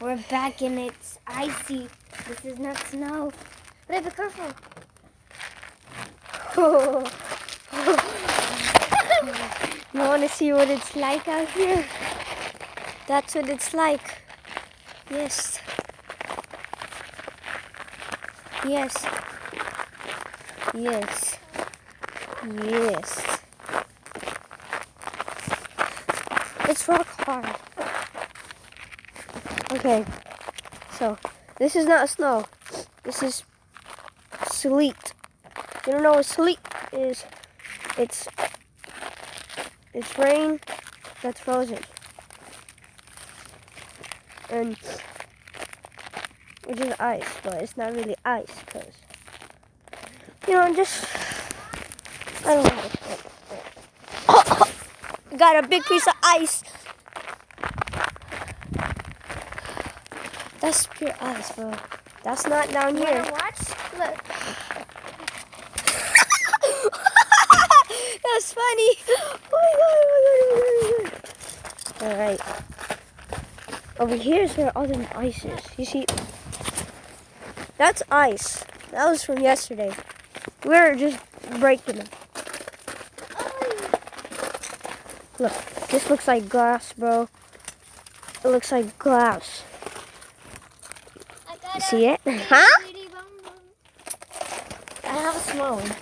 We're back and it's icy. This is not snow. But be careful. You want to see what it's like out here? That's what it's like. Yes. Yes. Yes. Yes. It's rock hard. Okay. So, this is not snow. This is sleet. You don't know what sleet is? It's rain that's frozen. And which is ice, but it's not really ice because just I don't know how to explain it. Got a big piece of ice. That's pure ice, bro. That's not down You here. wanna watch? Look. That's funny. Oh my god. All right. Over here is where all the ice is. You see, that's ice. That was from yesterday. We're just breaking them. Look, this looks like glass, bro. It looks like glass. You see it? Huh? I have a small one.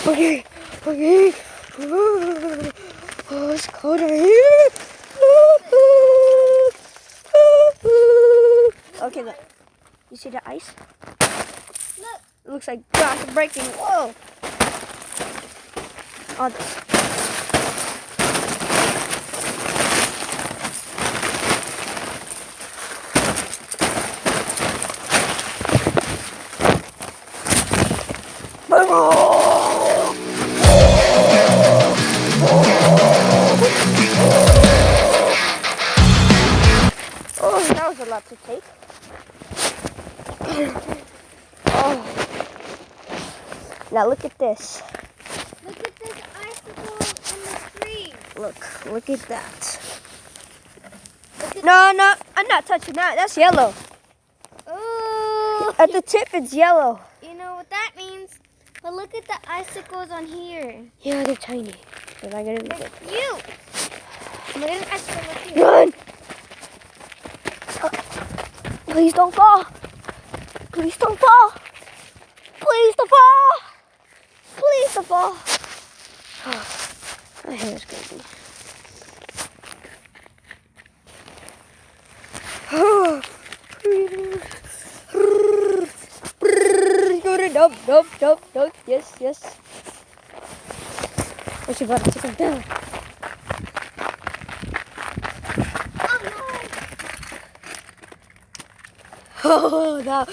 Okay. Oh, it's cold out here. Okay, look. You see the ice? Look. It looks like glass breaking. Whoa. All this. Oh, that was a lot to take. Oh. Now look at this. Look at this icicle in the tree. Look at that. No, I'm not touching that. That's yellow. Oh. At the tip, it's yellow. You know what that means? But look at the icicles on here. Yeah, they're tiny. They're not gonna be They're big. cute. Look at an icicle right here. Run! Please don't fall. Please don't fall. Please don't fall. Please don't fall. Oh, my hair is crazy. Nope. Yes. What you about to take him down? Oh, no.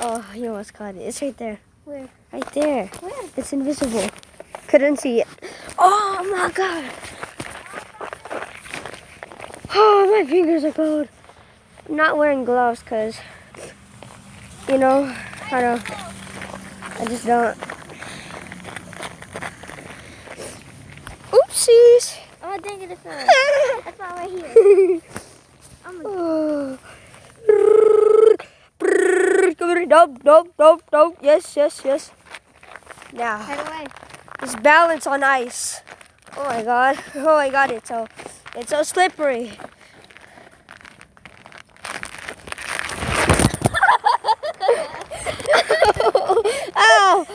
Oh, you almost caught it. It's right there. Where? Right there. Where? It's invisible. Couldn't see it. Oh, my God. Oh, my fingers are cold. I'm not wearing gloves because, I just don't. Oopsies. Oh, dang it, I fell. I fell right here. Oh. Nope. Yes. Now, Head away. it's balance on ice. Oh my god, it's so slippery. Ow.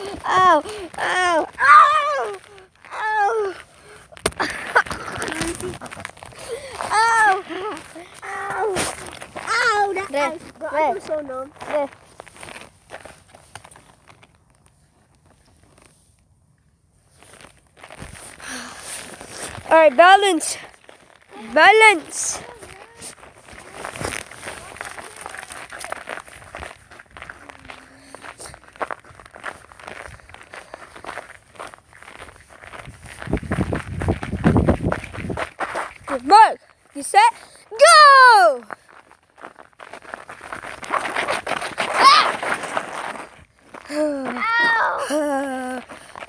That There. ice. The There. ice was so numb. There. All right, balance. Mark, you set, go!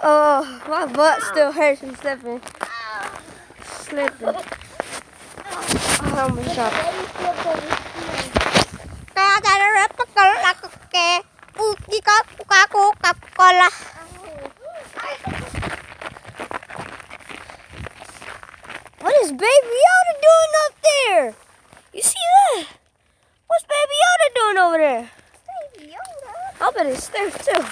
Oh, my butt still hurts from slipping. camera shop. Baby flip over here. What is Baby Yoda doing up there? You see that? What's Baby Yoda doing over there? Baby Yoda. I bet it's there too.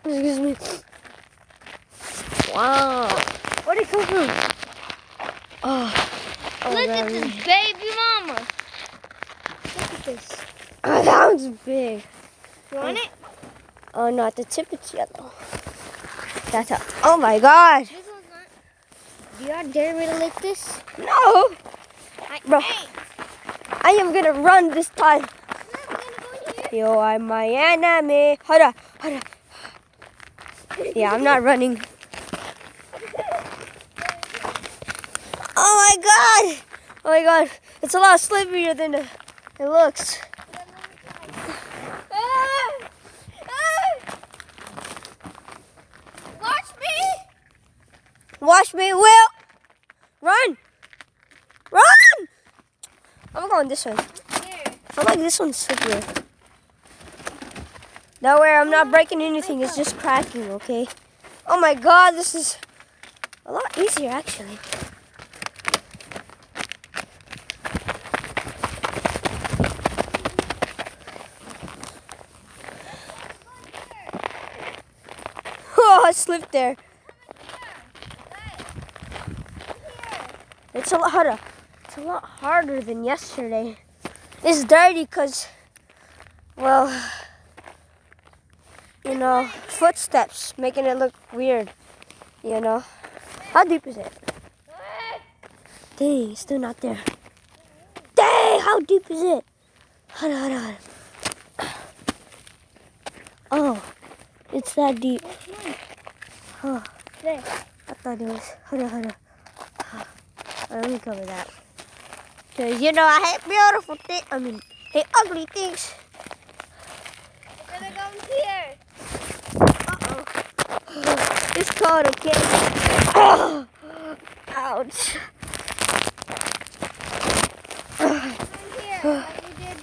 Excuse me. Wow. Where'd it come from? Oh. Look God. at this baby mama. Look at this. Oh, that one's big. You want it? Oh, not the tip, it's yellow. That's a. Oh my God. This one's not. Do you dare me to lick this? No. Bro. Hey, I am gonna run this time. I'm gonna go here. You are my enemy. Hold on. Yeah, I'm not running. Oh my God. Oh my God. It's a lot slipperier than it looks. Watch me. Watch me, Will. Run. Run. I'm going this way. Here. I feel like this one's slipperier. That way I'm not breaking anything. It's just cracking, okay? Oh my God, this is a lot easier actually. Oh, I slipped there. It's a lot harder. It's a lot harder than yesterday. It's dirty because, well, you know, footsteps making it look weird. You know, how deep is it? Dang, it's still not there. Dang, how deep is it? Hold on. Oh, it's that deep. Oh, There. I thought it was. Hold on. Let me cover that. Cause you know I hate beautiful things. Hate ugly things. I'm gonna go here. Uh-oh. It's cold, okay? Oh, ouch. I'm here. Like we did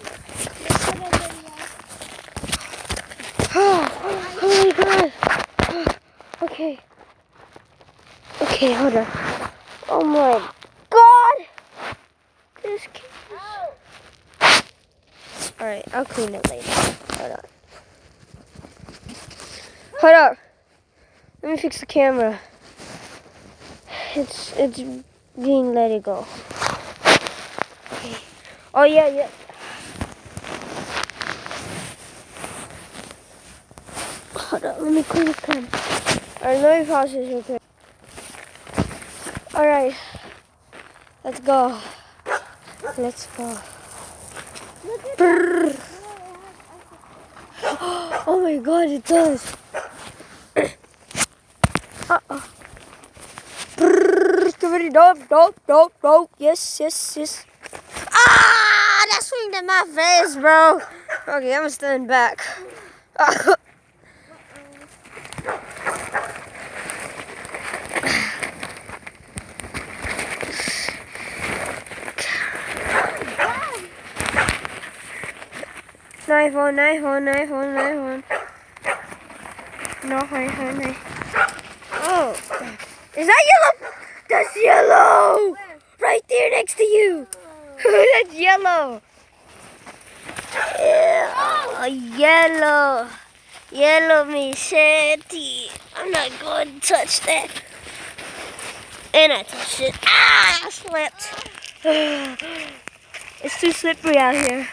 yesterday video. Oh my God. Okay. Okay, hold on. Oh my God. This camera. Alright, I'll clean it later. Hold on. Let me fix the camera. It's being let it go. Okay. Oh yeah. Hold on, let me clean the camera. Alright, let me pause this real quick. Alright. Let's go. Brrr. Oh my God, it does. Uh-oh. Dope. Yes. Ah, that swinged in my face, bro. Okay, I'm standing back. Knife on. No, honey. Oh, is that yellow? That's yellow. Where? Right there next to you. That's yellow. Yeah, yellow machete. I'm not going to touch that. And I touched it. Ah, I slipped. It's too slippery out here.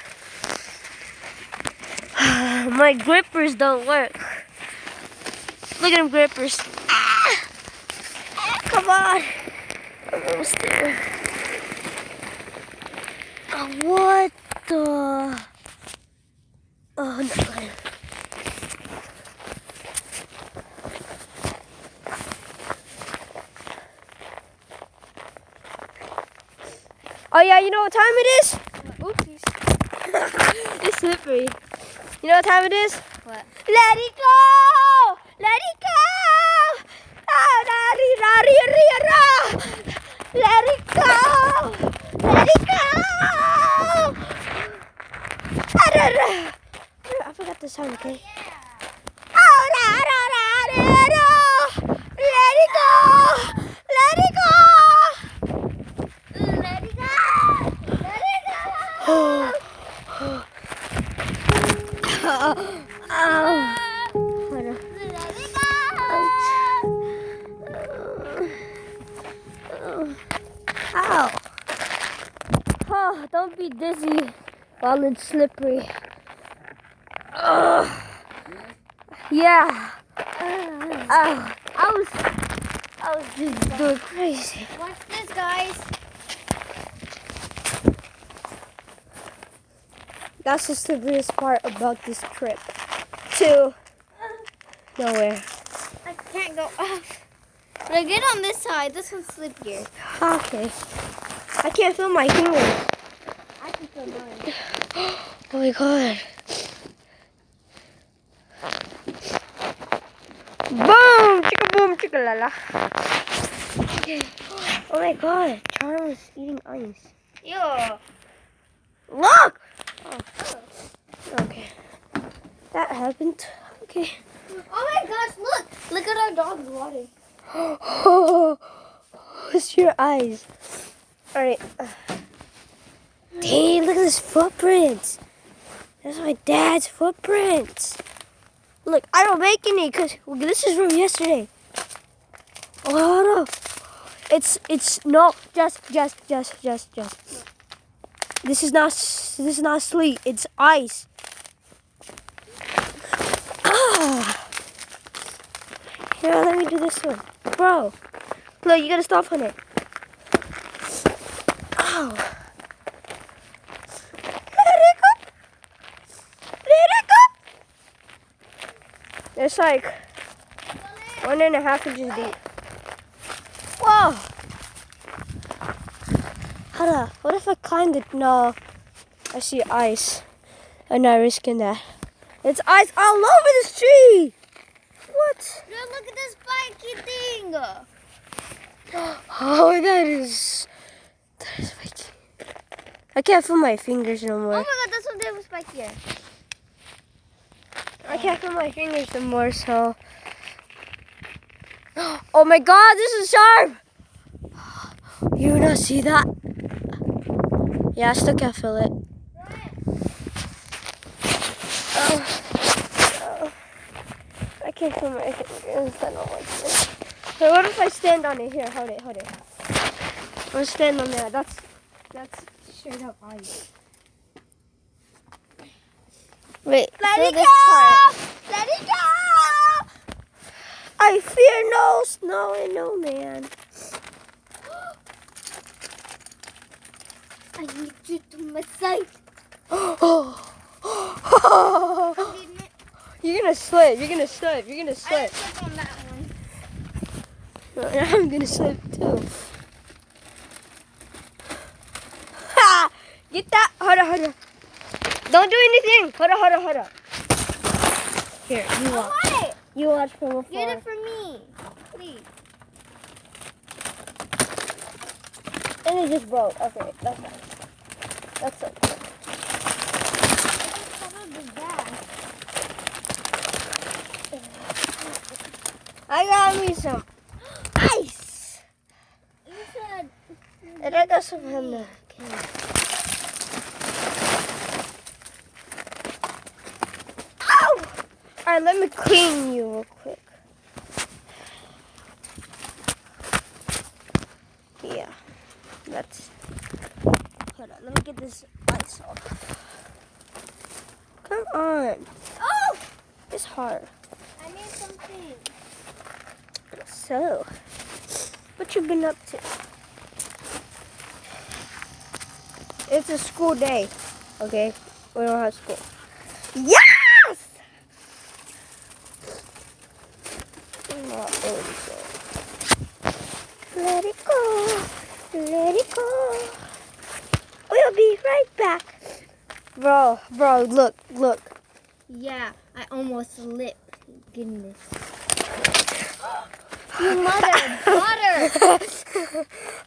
My grippers don't work. Look at them grippers. Ah! Come on. I'm almost there. What the? Oh, no. Oh yeah, you know what time it is? Oopsies. It's slippery. You know what time it is? What? Let it go! Let it go! while it's slippery. Ugh. Yeah. I was just going crazy. Watch this, guys. That's the slipperiest part about this trip. To nowhere. I can't go off. But I get on this side. This one's slippier. Okay. I can't feel my fingers. I can feel mine. Oh my god. Boom! Chicka boom, chicka la la. Okay. Oh my god. Charles is eating ice. Yo. Look! Oh. Okay. That happened. Okay. Oh my gosh, look. Look at our dog's water. Oh, it's your eyes. Alright. Dang, look at this footprints. That's my dad's footprints. Look, I don't make any because this is from yesterday. Oh no. It's no, just. This is not sleet. It's ice. Ah. Here, let me do this one. Bro, look, you gotta stop on it. Ow. Let it go. Let it go. It's like 1.5 inches deep. Whoa. Hada, what if I climbed it? No. I see ice. I'm not risking that. It's ice all over this tree. What? No, look at this spiky thing. Oh, that is spiky. I can't feel my fingers no Oh more. my god, this one there was spikier. I can't feel my fingers no more, so. Oh my god, this is sharp! You not see that? Yeah, I still can't feel it. Oh. I can't feel my fingers. I don't like this. So what if I stand on it? Here, hold it. I'm gonna stand on there. That's straight up ice. Wait, Let feel it this go! part. Let it go! I fear no snow and no man. I need you to my side. You're gonna slip. I didn't slip on that one. I'm gonna slip too. Ha! Get that. Hold on. Don't do anything. Hold on. Here, you I watch. want it. You watch from afar. Get it for me. Please. And it just broke. Okay, that's nice. That's okay. I got me some ice. You said. And I got some from the can. Ow! Alright, let me clean you real quick. Yeah. That's. Hold on, let me get this ice off. Come on. Oh! It's hard. I made something. So, what you been up to? It's a school day, okay? We don't have school. Yes! Let it go. Let it go. We'll be right back. Bro, look. Yeah, I almost slipped. Goodness. You mother.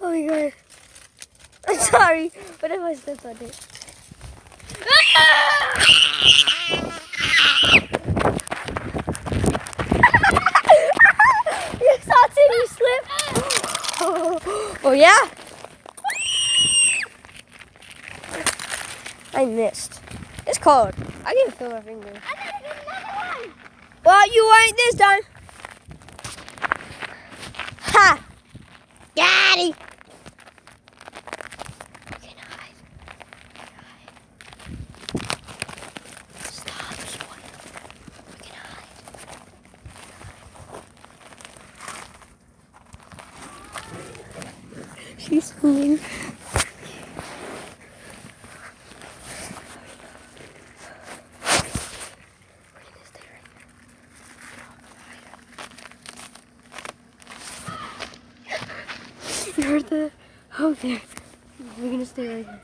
Oh my god. I'm sorry. What if I stepped on it? You saw it, you slipped. Oh yeah? I missed. It's cold. I can feel my fingers. I gotta get another one. Well, you ain't this time. Ha! Got it. She's mean. You're the out there. We're gonna stay right here.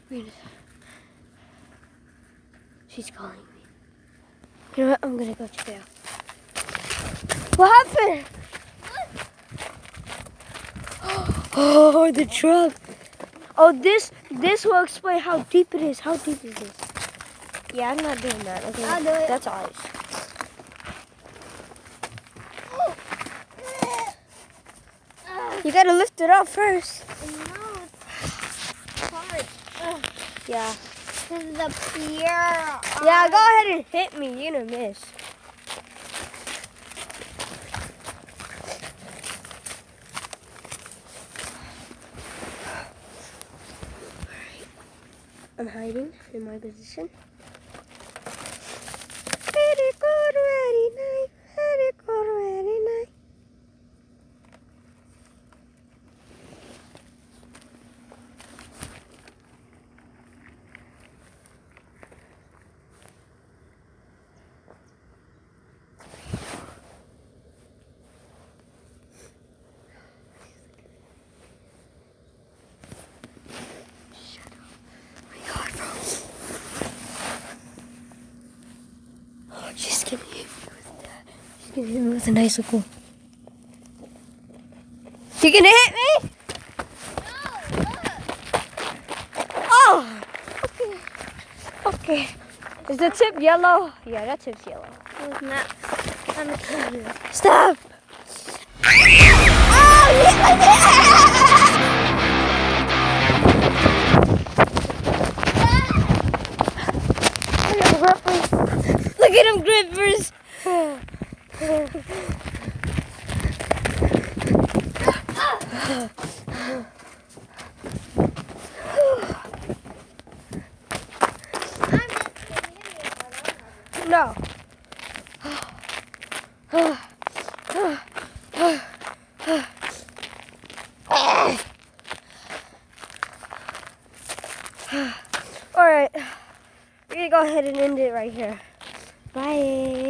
We're gonna... She's calling me. You know what? I'm gonna go check it out. What happened? Oh, the truck. Oh, this will explain how deep it is. How deep is this? Yeah, I'm not doing that. Okay, I'll do it. That's ice. You gotta lift it up first. No, it's hard. Yeah. This is the pure. Yeah, go ahead and hit me. You're gonna miss. I'm hiding in my position. Very good, very nice. Very good, very nice. She's gonna hit me with that. She's gonna hit me with an icicle. She gonna hit me? Oh! Okay. Okay. Is the tip yellow? Yeah, that tip's yellow. No, it's not. I'm gonna kill you. Stop! Oh, look at them grippers! No. Alright. We're gonna go ahead and end it right here. Bye.